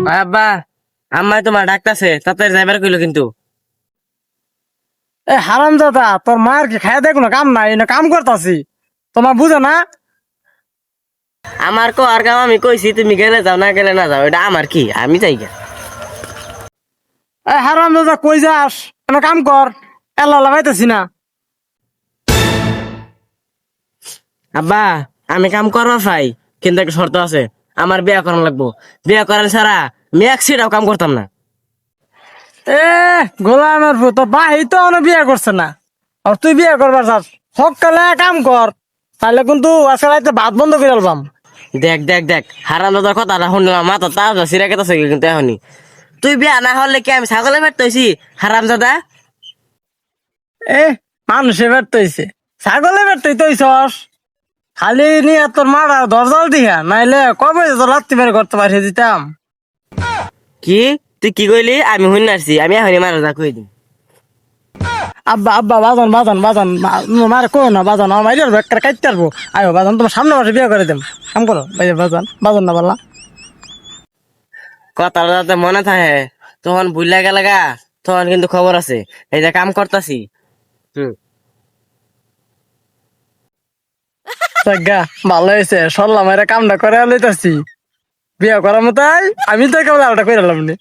আব্বা আম্মাই তোমার ডাকতাছে তাড়াতাড়ি যাইবার কইলো কিন্তু। এ হারাম দাদা, তোর মায়ের কি খাইয়া দেখ না কাম নাই, না কাম করতাছি, তোমার বুঝে না? আমার আর কাম আমি কইছি, তুমি গেলে যাও না গেলে না যাও, এটা আমার কি, আমি যাই গা। এ হারাম দাদা, কই যাস? না কাম কর, এল্লা লাগাইতেছি না। আব্বা আমি কাম করবার চাই, কিন্তু একটা শর্ত আছে, আমার বিয়া করানো লাগবো। বিয়া করার ছাড়া আমি এক সেটাও কাম করতাম না। এ গোলামের তো বাহি তো অনেক বিয়ে করছে না, আর তুই বিয়ে করবার চাস? সকালে কাম কর, তাহলে কিন্তু আজকে রাইতে ভাত বন্ধ করে আলবাম। দেখ দেখ দেখ, হারাম দাদার কথাটা শুনলাম, মাথা তাজা সিরা কেতাছে কিন্তু এখনই। তুই বিয়া না হলে কি আমি ছাগলে বের তৈছি? হারাম দাদা এ মানুষে বেরতেছে, ছাগলে বেরতেই তৈছস, খালি নিয়ে তোর মারা দরজাল দিয়া, নাইলে কবে তো রাত্রি বের করতে পাঠিয়ে দিতাম। কি, তুই কি কইলি? আমি শুনে আসছি, আমি এখনই মারা যা কই দিই। আব্বা আব্বা বাজান বাজান বাজান, মারে কো না বাজান, আমার মাইরে একটা কাটতে পারবো। আয়ো বাজান, তোমার সামনে মাসে বিয়ে করে দেম, কাম করো বাজান বাজান না বললা। কথাটা যাতে মনে থাকে, তখন ভুলে গেলে গা, তখন কিন্তু খবর আছে। এই যে কাম করতাছি। হুম। গা ভালো হয়েছে, সরলাম এরা কামটা করে লইতাছি, বিয়ে করার মতাই আমি তো কেবল আলাদা করে এলাম নি।